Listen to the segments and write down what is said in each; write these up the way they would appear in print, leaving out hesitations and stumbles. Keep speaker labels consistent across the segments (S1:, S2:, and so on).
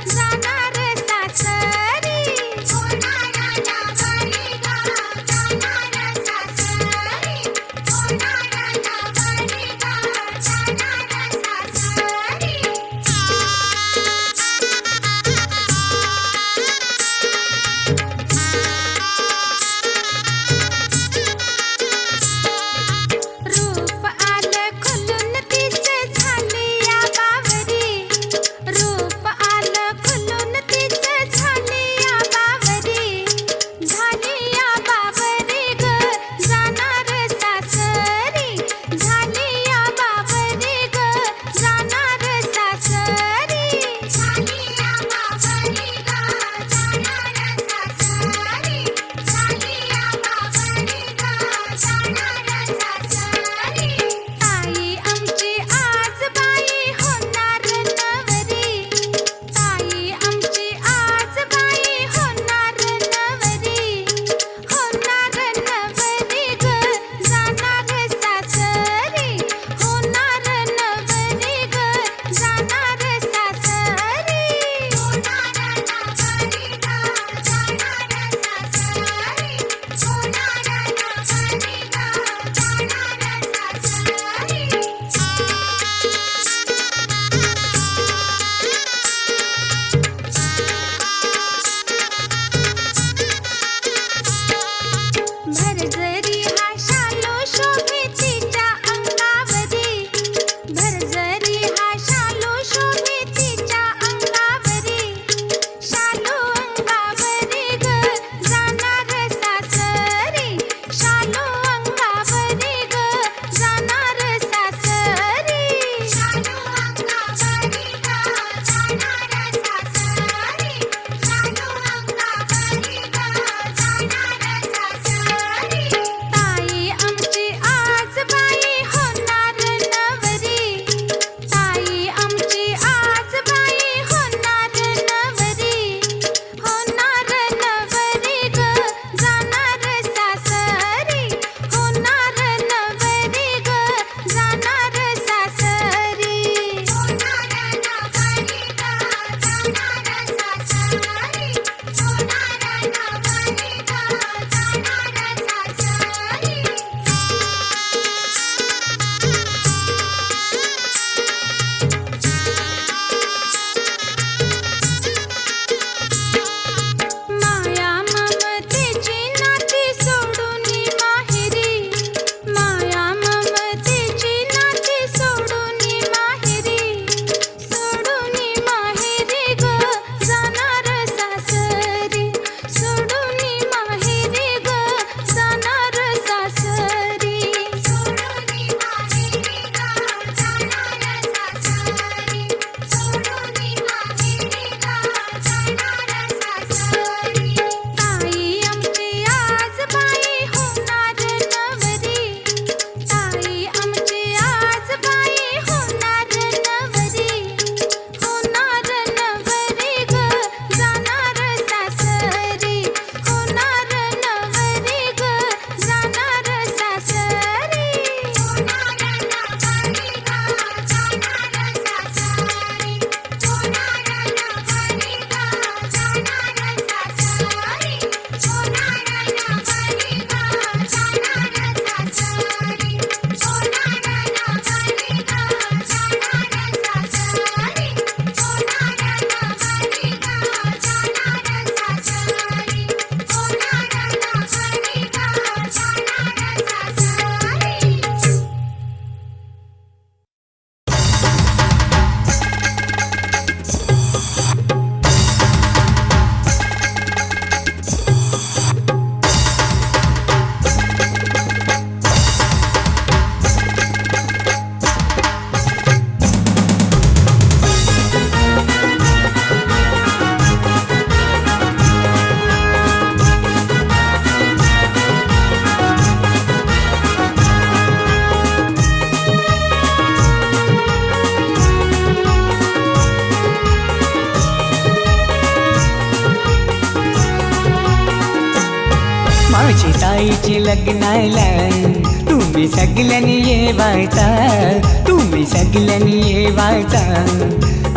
S1: जाणार सासरी माझी ताईची लग्नाला तुम्ही सगळ्यांनी येवायचा, तुम्ही सगळ्यांनी येवायचा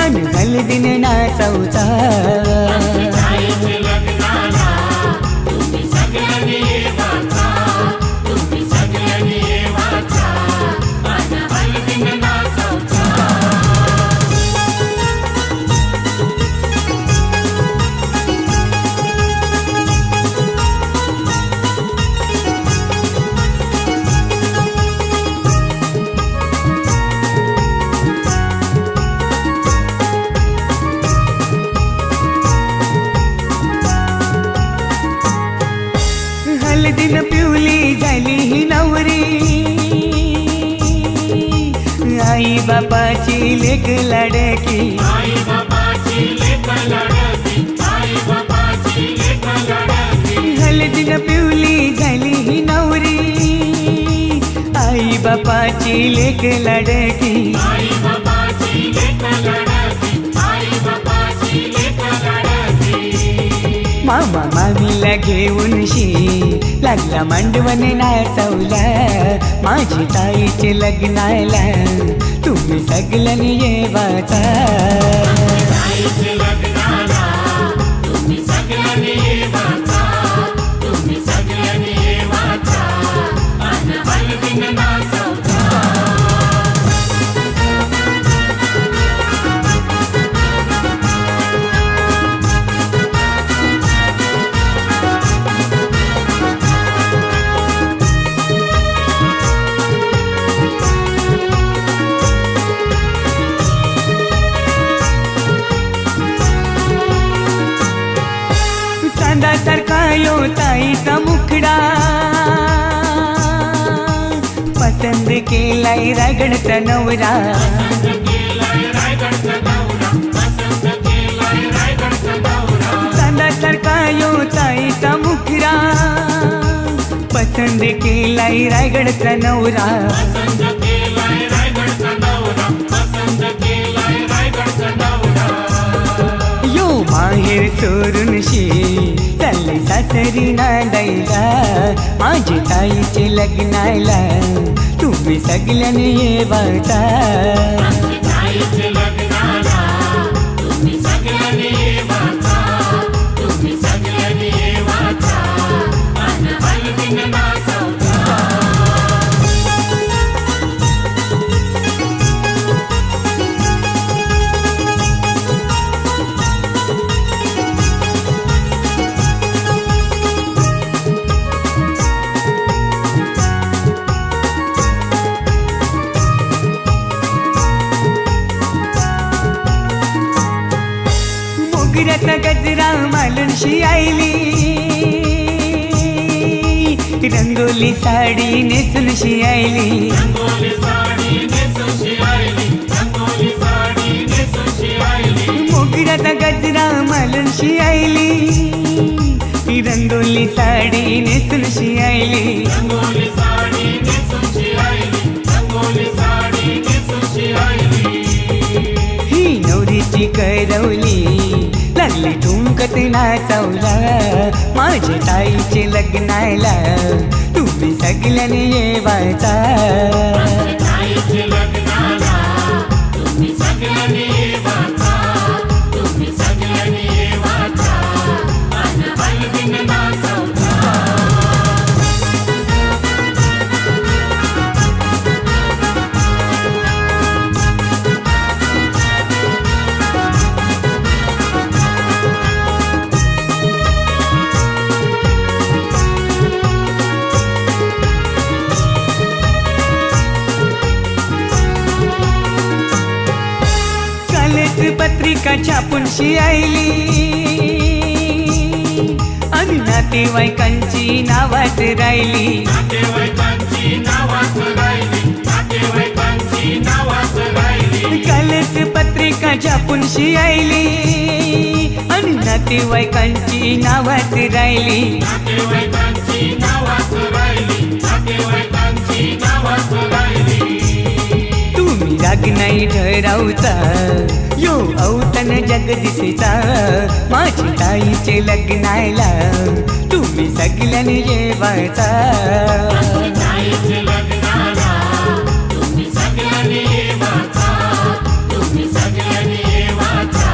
S1: आणि हळदीन नाचवचा। हळदीन पिवली झाली ही नवरी, आई बापाची लेक लाडकी,
S2: आई बाबाची लेक लाडकी, आई बाबाची लेक लाडकी।
S1: हळदीन पिवली झाली ही नवरी, आई बापाची लेक लाडकी,
S2: आई बाबाची लेक लाडकी, आई बाबाची लेक लाडकी।
S1: मामा मामीला घेऊन लागला मांडवण नाचवला, माझी ताईचे लग्नाला तुम्ही सगळ्यांनी येवाचा।
S2: ताईचे लग्नाला तुम्ही सगळ्यांनी येवाचा, तुम्ही सगळ्यांनी येवाचा आणि हळदीन नाचवचा।
S1: चांदासारखा यो ताईचा मुखडा, पसंद केलाय रायगडचा नवरा, चांदासारखा यो ताईचा मुखडा, पसंद केलाय रायगडचा नवरा। यो माहेर सोडून चालले सासरी नांदायला, माझी ताईचे लग्नाला तुम्ही सगळ्यांनी येवाचा।
S2: ताईचे लग्नाला तुम्ही सगळ्यांनी येवाचा, तुम्ही सगळ्यांनी येवाचा आणि हळदीन नाचवचा।
S1: मोगऱ्याचा गजरा मालून आईली, रंगोली साडी नेसून आईली,
S2: रंगोली साडी नेसून आईली, रंगोली साडी नेसून आईली।
S1: मोगऱ्याचा गजरा मालून आईली, रंगोली साडी नेसून आईली,
S2: रंगोली साडी नेसून आईली, रंगोली साडी नेसून आईली।
S1: ही नवरीची करवली लागली ठुमकत नाचवला, माझ्या ताईचे लग्नाला तुम्ही सगळ्यांनी येवाचा।
S2: ताईचे लग्नाला तुम्ही सगळ्यांनी येवाचा, तुम्ही सगळ्यांनी येवाचा आणि हळदीन नाचवचा।
S1: पत्रिका छापून आईली आणि नातेवाईकांची नावात राहिली,
S2: नातेवाईकांची नावात राहिली, नातेवाईकांची नावात राहिली।
S1: कालच पत्रिका छापून आईली आणि नातेवाईकांची नावात राहिली,
S2: नातेवाईकांची नावात राहिली, नातेवाईकांची नावात राहिली।
S1: तुम्ही राग नाही ठरवता यो औतण जगदीशचा माझी ताईचे लग्नाला तुम्ही सगळ्यांनी येवायचा
S2: ताईचे लग्नाला तुम्ही सगळ्यांनी येवाचा तुम्ही सगळ्यांनी येवाचा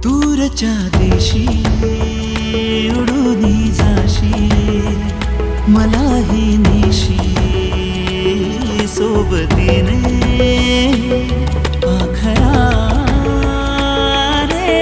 S3: दूरच्या देशी उडून जाशी मलाही नेशी सोबतीने पाखरा रे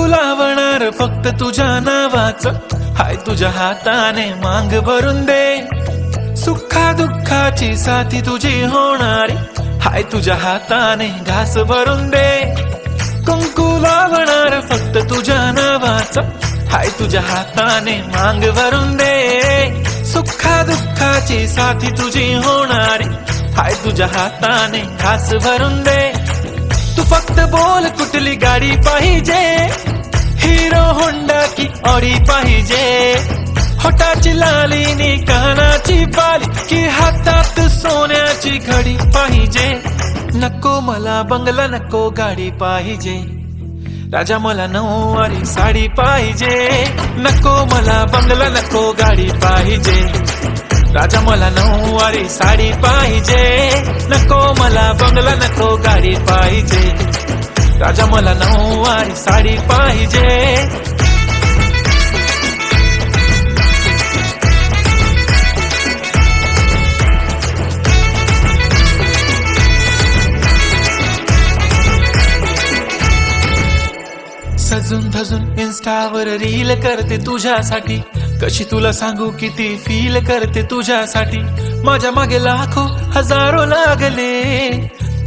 S3: लावणार फक्त तुझ्या नावाचं हाय तुझ्या हाताने मांग भरून दे सुखा दुःखाची साथी तुझी होणारी हाय तुझ्या हाताने घास भरून दे कुंकू लावणार फक्त तुझ्या नावाचं हाय तुझ्या हाताने मांग भरून दे सुखा दुःखाची साथी तुझी होणारी हाय तुझ्या हाताने घास भरून दे तू फक्त बोल कुठली गाडी पाहिजे हिरो होंडा की ऑडी पाहिजे होटाची लालीनी कानाची बाली की हातात सोन्याची घडी पाहिजे नको मला बंगला नको गाडी पाहिजे राजा मला नऊवारी साडी पाहिजे, नको मला बंगला नको गाडी पाहिजे. राजा मला नऊवारी साडी पाहिजे, नको मला बंगला नको गाडी पाहिजे. राजा मला नऊवारी साडी पाहिजे. सजून धजून इन्स्टावर रील करते तुझ्यासाठी, कशी तुला सांगू किती फील करते तुझ्यासाठी. माझ्या मागे लाखो हजारो लागले,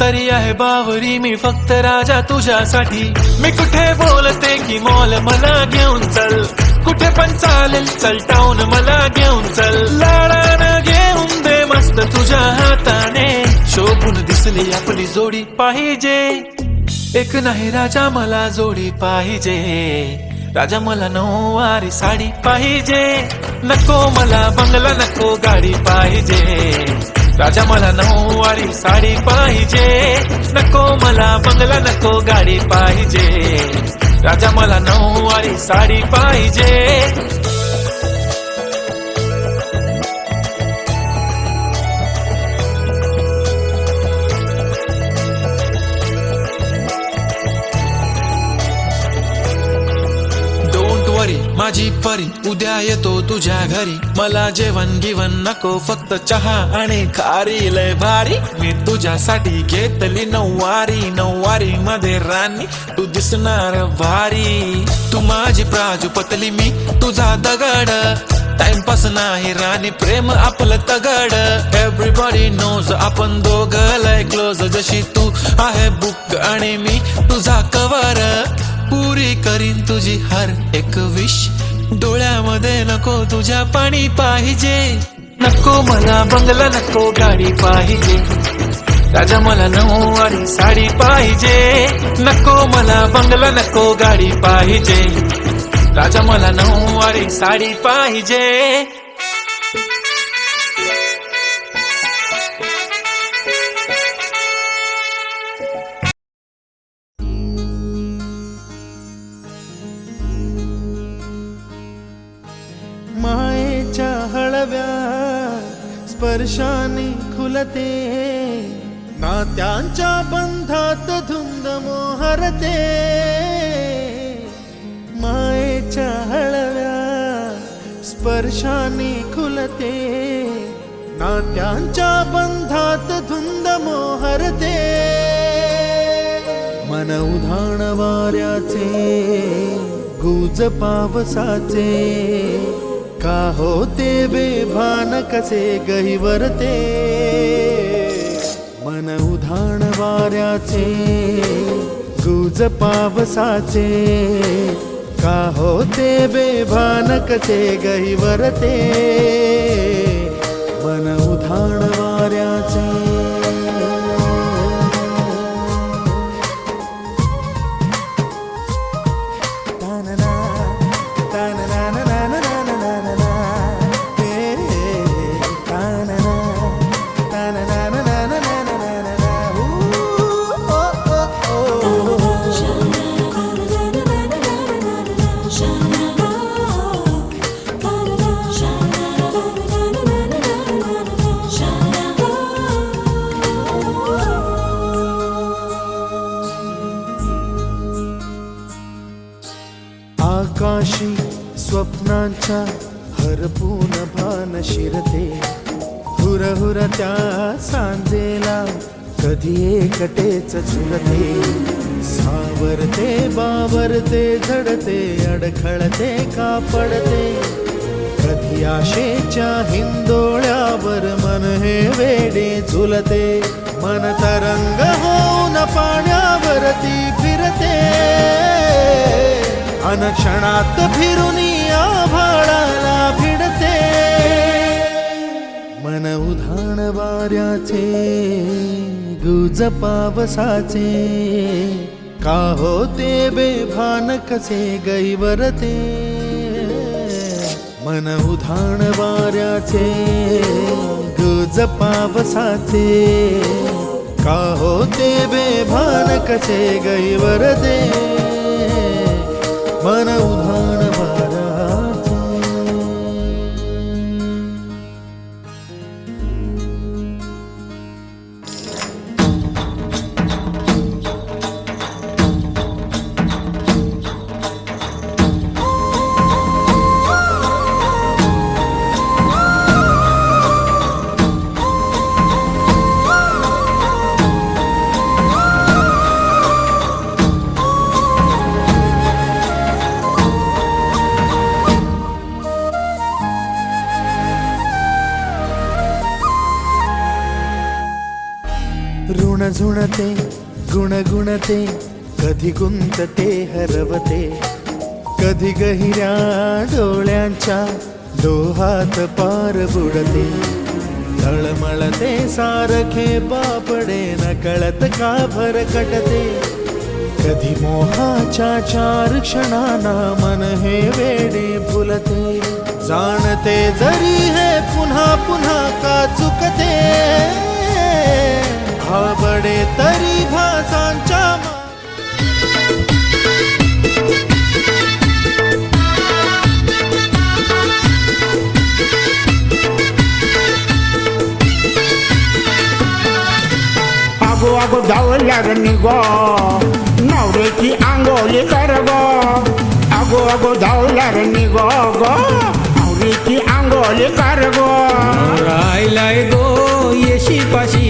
S3: तरी आहे बावरी मी फक्त राजा तुझ्यासाठी. मी कुठे बोलते की मॉल मला घेऊन चल, कुठे पण चालेल चल टाऊन मला घेऊन चल. लाडानं घेऊन दे मस्त तुझ्या हाताने, शोभून दिसली आपली जोडी पाहिजे. एक नाही राजा मला जोडी पाहिजे. राजा मला नऊवारी साडी पाहिजे, नको मला बंगला नको गाडी पाहिजे. राजा मला नऊवारी साडी पाहिजे, नको मला बंगला नको गाडी पाहिजे. राजा मला नऊवारी साडी पाहिजे. माझी परी उद्या येतो तुझ्या घरी, मला जेवण गिवण नको फक्त चहा आणि खारी लय भारी. मी तुझ्यासाठी घेतली नऊवारी, नऊवारी मध्ये राणी तू दिसणार भारी. तू माझी प्राजूपतली मी तुझा दगड, टाइमपास नाही राणी प्रेम आपलं तगड. एव्हरीबॉडी नोज आपण दोघं लय क्लोज, जशी तू आहे बुक आणि मी तुझा कवर. पुरी करीन तुझी हर एक विश, डोळ्यामध्ये नको तुझ्या पाणी पाहिजे. नको मला बंगला नको गाडी पाहिजे. राजा मला नऊवारी साडी पाहिजे, नको मला बंगला नको गाडी पाहिजे. राजा मला नऊवारी साडी पाहिजे.
S4: मायेच्या हळव्या स्पर्शाने खुलते, नात्यांच्या बंधात धुंद मोहरते. मायेच्या हळव्या स्पर्शाने खुलते, नात्यांच्या बंधात धुंद मोहरते. मन उधाण वाऱ्याचे गुज पावसाचे, का होते बेभान कसे गहिवरते. मन उधाण वाऱ्याचे गुज पावसाचे, का होते बेभान कसे गहिवरते. मन उधाण वाऱ्याचे आकाशी स्वप्नांच्या हरपून भान शिरते. हुरहुर त्या सांजेला कधी एकटेच झुलते. सावरते बावरते झडते अडखळते का पडते. कधी आशेच्या हिंदोळ्यावर मन हे वेडे झुलते. मन तरंग होऊन पाण्यावरती फिरते. अनक्षणात फिरून आभाळाला भिडते. मन उधाण वाऱ्याचे गुज पावसाचे, का होते बेभान कसे गैवरते. मन उधाण वाऱ्याचे गुज पावसाचे, का होते बेभान कसे गैवरते. मन उधाण वाऱ्याचे. ऋण झुणते गुणगुणते कधी गुंतते हरवते, कधी गहिऱ्या डोळ्यांच्या डोहात पार बुडते. तळमळते सारखे बापडे न कळत का भरकटते, कधी मोहाच्या 4 क्षणांना मन हे वेडे फुलते. जाणते जरी हे पुन्हा पुन्हा का चुकते, भाबडे तरी भासांच्या
S5: आगो आगो धावल्यार निगो नवऱ्याची आंघोळी कर गो. आगो आगो धावल्यार निगो गो नवऱ्याची आंघोळी कर गो.
S1: राहिलाय गो येशी पाशी,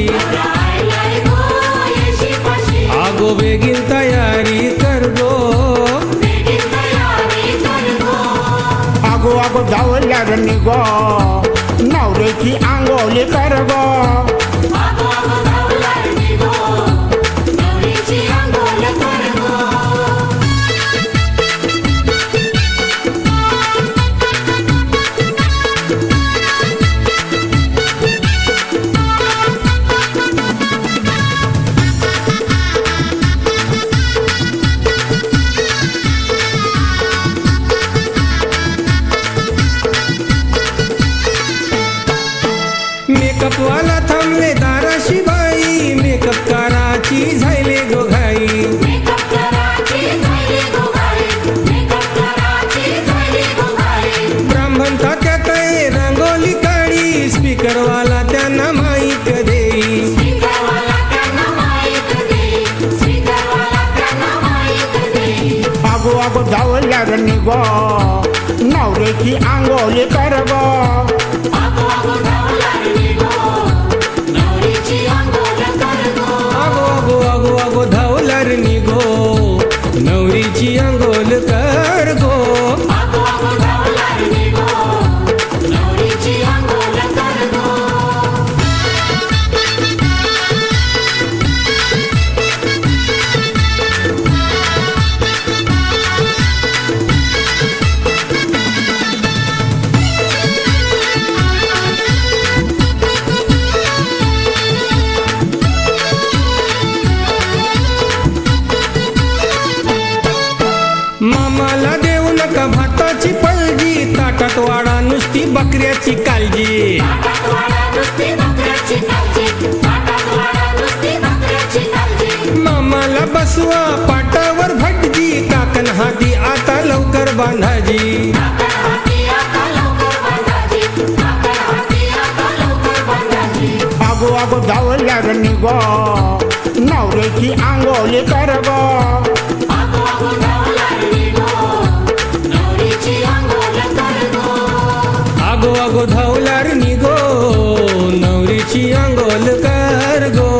S1: आगो बेगीन तयारी कर गो.
S5: आगो आगो धावल्यार निगो नवऱ्याची आंघोळी कर गो.
S1: मेकअप वाला थांबले दाराशी बाई, मेकअप कराची झाले गो घाई. ब्राह्मण थात्यात रंगोली काढी, स्पीकर वाला त्यांना माईक देई.
S5: आगो आगो धावल्यार निगो नवऱ्याची आंघोळी कर गो.
S1: आगो आगो आगो आगो धावलार निगो नवरीची अंघोल कर गो. मामाला देऊ नका भाताची पलजी, ताटात वाडा नुसती बकऱ्याची काळजी. मामाला बसवा पाटावर भटजी, काकण हाती आता लवकर बांधाजी.
S5: आगो आगो धावल्यार निगो नवऱ्याची आंघोळी कर गो.
S1: आगो आगो धावलार निगो नवरीची अंघोल कर गो.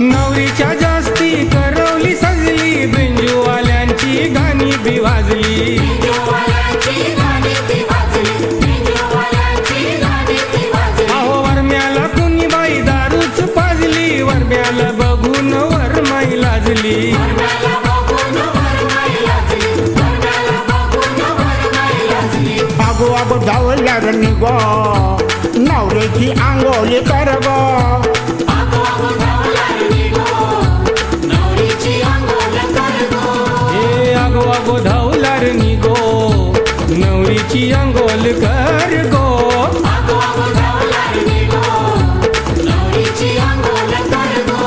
S1: नवरीच्या जास्ती करवली सजली, बिंजूवाल्यांची गाणी बी वाजली. अहो वरम्याला कुणी बाई दारूच पाजली, वरम्याला बघून वरमाई लाजली.
S5: धावल्यावर निघो नवऱ्याची आंघोळी कर गो
S2: आगो आगो धावल्यावर निघो नवरीची अंघोळ कर गो
S1: हे आगो आगो धावलार निघो नवरीची अंघोल कर गो
S2: आगो आगो धावल्यावर निघो नवरीची अंघोळ कर गो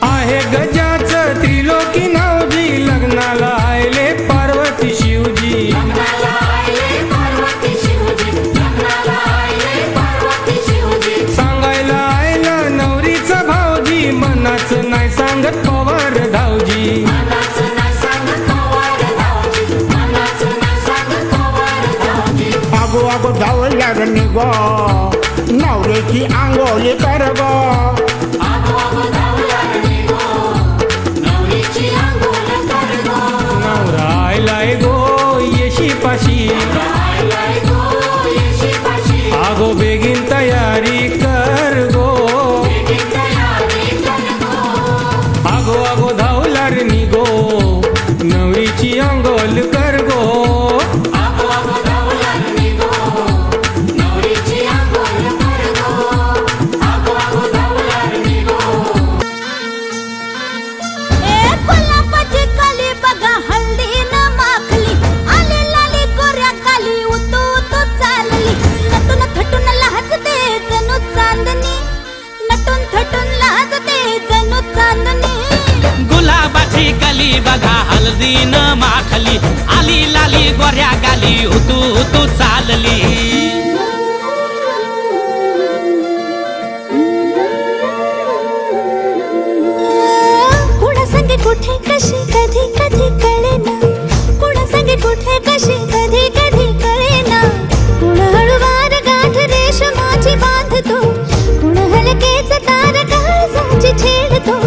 S1: आहे गजाचं त्रिलोकी नावजी लग्नाला आले पार्वती शिवजी
S2: लग्नाला आले पार्वती शिवजी लग्नाला आले पार्वती शिवजी
S1: सांगायला आयला नवरीचा भावजी मनाचं नाही सांगत पवार धावजी
S2: मनाचं नाही सांगत पवार धावजी मनाचं नाही सांगत पवार धावजी
S5: आगो आगो धावल्यावर निघो नवऱ्याची आंघोळी कर गो
S2: आगो आगो धावल्यावर निघो नवरीची अंघोळ कर गो
S1: नवरा आयलाय गो येशी पाशी
S2: राहिलाय गो येशीपाशी
S1: आगो बेगीन तयारी कर गो
S2: बेगीन तयारी कर गो
S1: आगो आगो धावलार निघो नवरीची अंघोल कर गो
S2: आगो आगो धावल्यावर निघो नवरीची अंघोळ कर गो आगो आगो धावल्यावर निघो
S6: कोल्हापूरची कली बघा हल्दी न माखली आली लाली गोऱ्या काली उतू उतू चालली नटून थटून लाजते जणू चांदणी नटून थटून लाजते जणू चांदणी
S7: गुलाबाची कली बघा हळदी न माखली आली लाली गोऱ्या गाली उतू उतू चालली
S6: कुणा संगे कुठे कशी कधी कधी कळेना कुणा संगे कुठे कशी कधी कधी कळेना कुण हळूवार गाठ रेशमाची बांधतो कुण हलकेच तार काळजाची छेडतो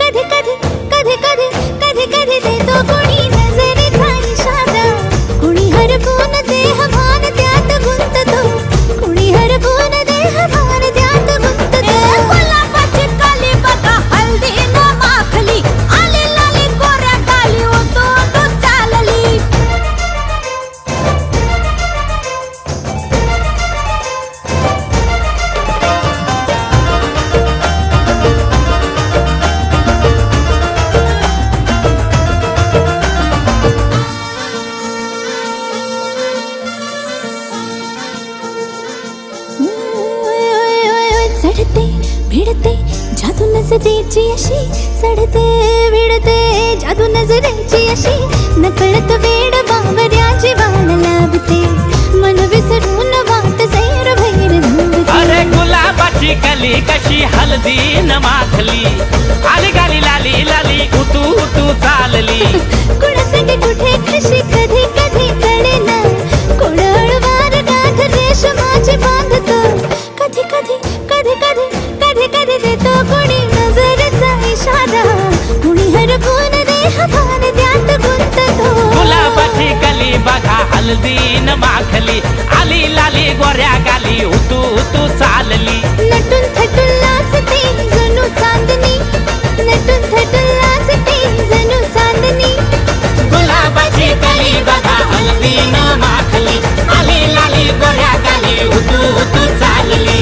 S6: कधी कधी कधी कधी कधी कधी देतो कुणी नजरेचा इशारा कुणी हरपून देह भान त्यात गुंततो कुणी हरपून देह भान त्यात गुंततो गुलाबाची काली बघा हल्दी न माखली आली लाली गोऱ्या काली उतू उतू चालली चढते भिडते जादू नजरेची अशी चढते भिडते जादू नजरेची अशी नकळत वेड बावऱ्याची वाण लाभते मन विसरून वाट सैर भैर धावते
S7: अरे गुलाबाची कली कशी हळदी न माखली आली गाली लाली लाली उतू उतू चालली
S6: कुणासाठी कुठे कशी कधी कधी कळेना कोणाळवार गाठ रेशमाची बांधतो कधी कधी कधी कधी कधी कधी देतो कोणी नजरेचा इशारा कुणी हरपून देह भान त्यात गुंततो
S7: गुलाबाची कली बघा हळदी न माखली आली लाली गोऱ्या गाली उतू उतू चालली
S6: नटून थटून लाजते जणू चांदणी नटून थटून लाजते जणू चांदणी
S7: गुलाबाची कली बघा हळदी न माखली आली लाली गोऱ्या गाली उतू उतू चालली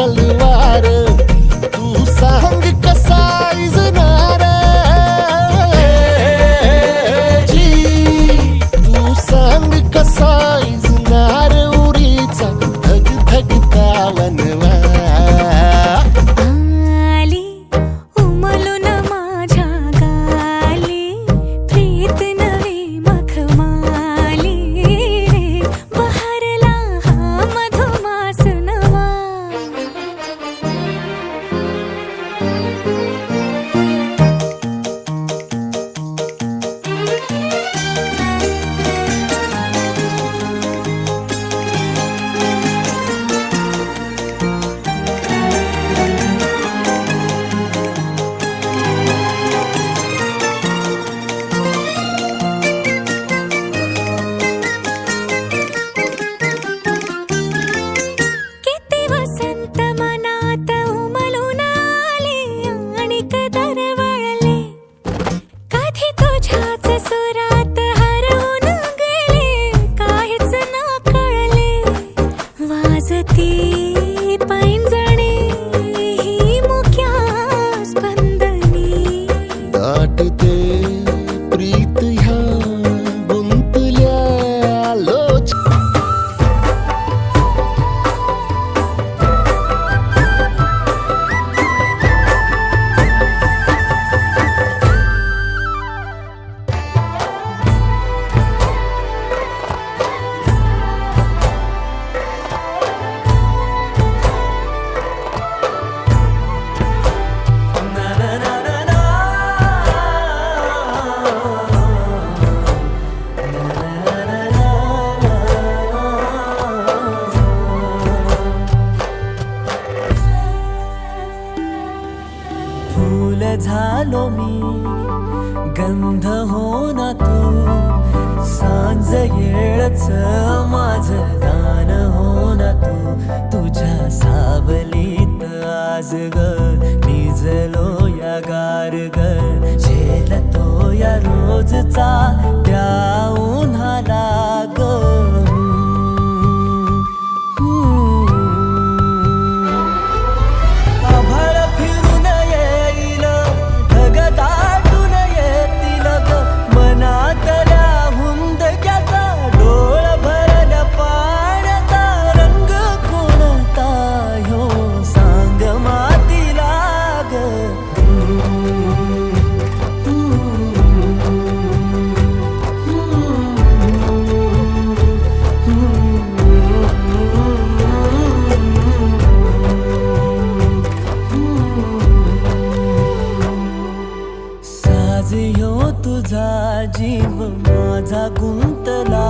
S4: तलवार तू सांग कसा इजनार जी तू सांग कसा इजनार उरीचा धग धगता वनवा
S6: आली उमलून माझ्या गाली प्रीत नवी मखमाली बहरला हा मधुमास नवा किती वसंत मनात उमलून आले आणि दरवळले कधी तुझ्याच सुरात हरवून गेले काहीच न कळले वाजती पैंजणे ही मुक्या स्पंदनी
S4: दाटते प्रीत ह्या गुंतल्या लोच
S8: फूल झालो मी गंध हो ना तू सांज येळच माझं गान हो ना तू तुझ्या सावलीत आज ग निजलो या गार ग झेलतो या रोजचा त्या उन्हाला ग आभाळ फिरून येईल ढग दाटून येतील ग मनातल्या हुंदक्याचा डोळ भरल्या पाण्याचा रंग कोणता ह्यो सांग मातीला ग साज ह्यो तुझा जीव माझा गुंतला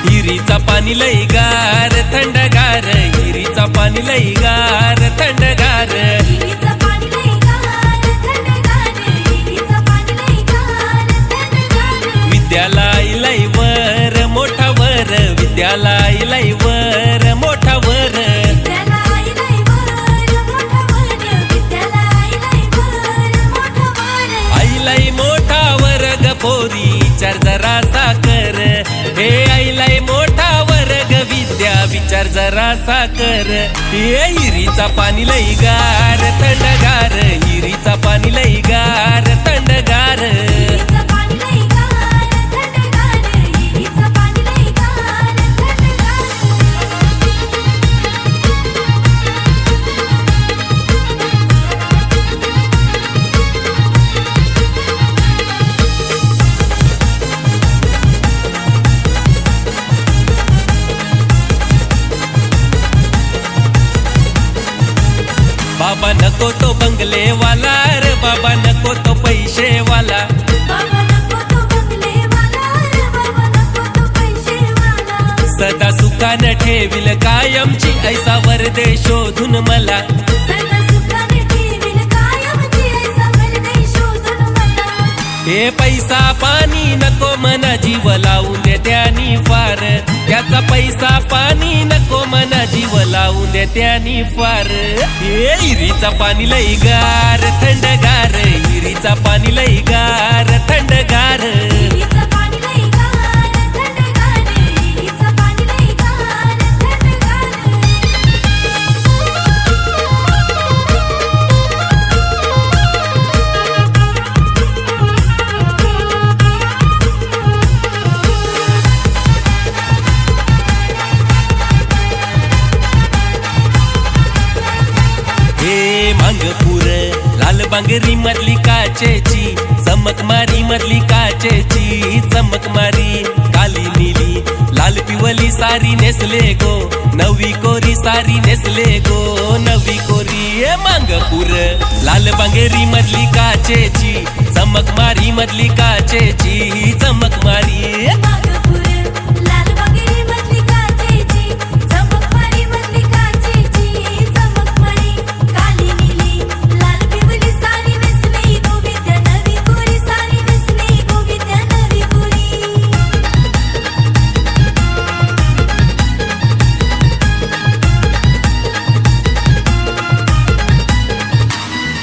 S3: हिरीचा पाणी लई गार थंडगार हिरीचा पाणी लई गार थंडगार
S6: हिरीचं पाणी लई गार थंडगार हिरीचं पाणी लई गार थंडगार
S3: विद्यालय लई वर मोठा वर विद्यालय लई वर मोठा वर
S6: विद्यालय लई वर मोठं वर विद्यालय लई वर मोठं वर
S3: आई लई मोठा वर्ग पोरी विचार जरा साकर हे आई लई मोठा वर्ग विद्या विचार जरा साकर हे हिरीचा पाणी लई गार थंडगार हिरीचा पाणी लई गार थंडगार
S6: हिरीचं पाणी लई गार थंडगार हिरीचं पाणी लई गार थंडगार
S3: बाबा नको तो बंगलेवाला रे बाबा नको तो पैसेवाला
S6: बाबा नको तो बंगलेवाला रे बाबा नको तो पैसेवाला
S3: सदा सुखानं ठेविल कायमची ऐसा वरदे शोधून मला
S6: सदा सुखाने ठेवील कायमची ऐसा वरदे शोधून मला
S3: हे पैसा पाणी नको मना जीव लावून दे त्यानी फार त्याचा पैसा पाणी नको मना जीव लावून दे त्यानी फार हे हिरीचा पाणी लई गार थंडगार हिरीचा पाणी लई गार थंडगार
S6: हिरीचं पाणी लई गार थंडगार हिरीचं पाणी लई गार थंडगार
S3: बांगरी मधली काचेची चमक मारी, मधली काचेची चमक मारी. काली नीली लाल पिवली सारी नेसले गो, नवी कोरी सारी नेसले गो, नवी कोरी. मांगपूर लाल बांगरी मधली काचेची चमक मारी, मधली काचेची चमक मारी.
S6: लाल बागेरी मधली काचेची चमक मारी, मधली काचेची चमक मारी. काली नीली लाल पिवली सारी नेसली गो, विद्या नवी कोरी सारी नेसली गो, विद्या नवी कोरी.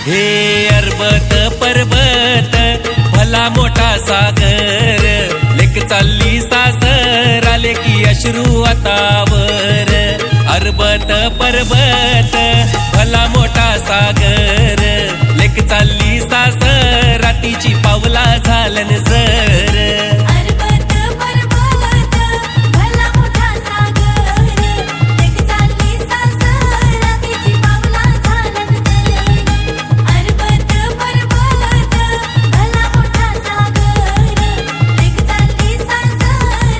S3: हे अर्बत पर्वत भला मोठा सागर, लेक चालली सासर आले की अश्रू आतावर. अर्बत पर्वत भला मोठा सागर, लेक चालली सासर रातीची पावला झालन जर.
S6: अर्बत पर्वत भला मोठा सागर, लेक चालली सासर रातीची पावला झालन जर. अर्बत पर्वत भला मोठा सागर, लेक चालली सासर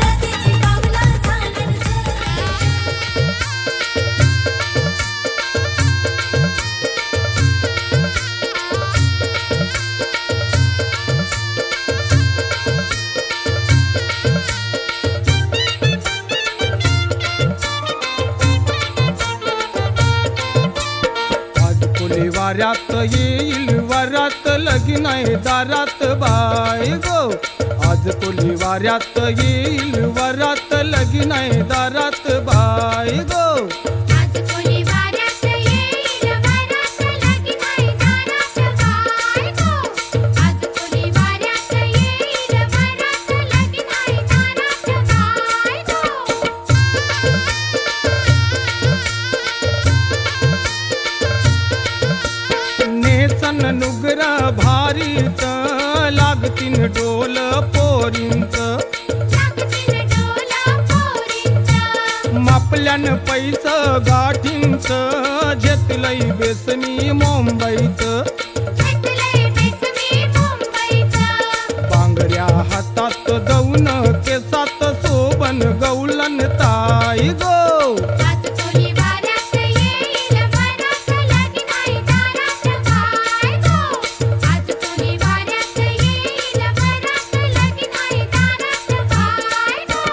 S6: रातीची पावला झालन
S1: आज कोली वाऱ्यात येईल वरात, लगीन आहे दारात बाय गो. आज कोली वाऱ्यात येईल वरात, लगीन आहे दारात बाय गो.
S6: आज कोली वाऱ्यात येईल वरात, लगीन आहे दारात बाय गो. आज कोली वाऱ्यात येईल वरात, लगीन आहे दारात बाय गो.
S1: नेसन नुगरा भारीच लागतीन डोल पोरींच.
S6: लागतील डोला पोरींचा,
S1: मापल्यान पैस गाठींच, घेतलंय बेसनी मुंबईचं.
S6: घेतलंय बेसमी मुंबईचं.
S1: बांगड्या हातात दौन केसात सोबन गौलन ताई गो.
S6: आज कोली वाऱ्यात येईल वरात, लगीन आहे दारात बाय गो. आज कोली वाऱ्यात येईल वरात, लगीन आहे दारात बाय गो.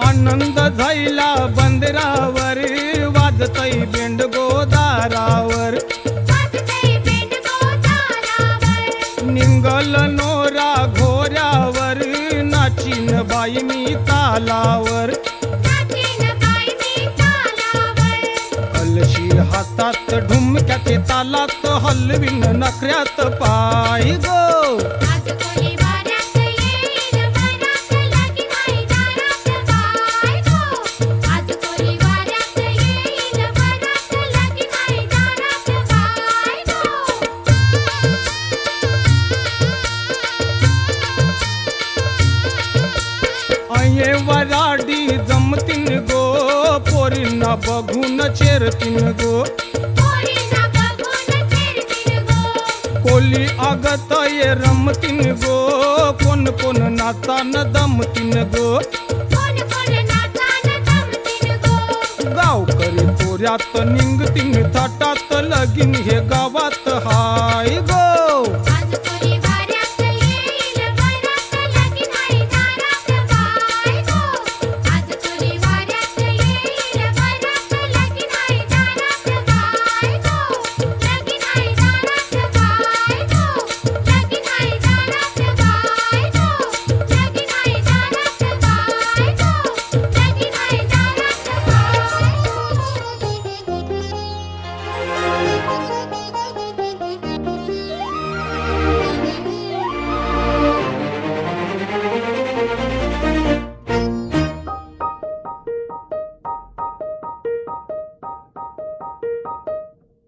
S1: आनंद झायला बंदरावर, वाजतय बेंड गोदारावर.
S6: वाजतंय बेंड गोदारावर.
S1: निंगल नोरा घोऱ्यावर, नाचीन बाई मी तालावर.
S6: नाचीन बाई मी तालावर.
S1: कलशी हातात ढुमक्याचे तालात, हलवीन नखऱ्यात पाय गो.
S6: आज कोली वाऱ्यात येईल वरात, लगीन आहे दारात बाय गो. आज कोली वाऱ्यात येईल वरात, लगीन आहे दारात बाय गो.
S1: अये वराडी जमतीन गो, पोरींना बघून चेरतीन गो.
S6: पोरींना बघून चिरतील गो.
S1: कोली आगत ये रमतीन गो, कोण कोण नाचान दमतीन गो.
S6: कोण कोण नाचान जमतील गो.
S1: गावकरी पोऱ्यात निंगतीन थाटात, लगीन हे गावात हाय गो.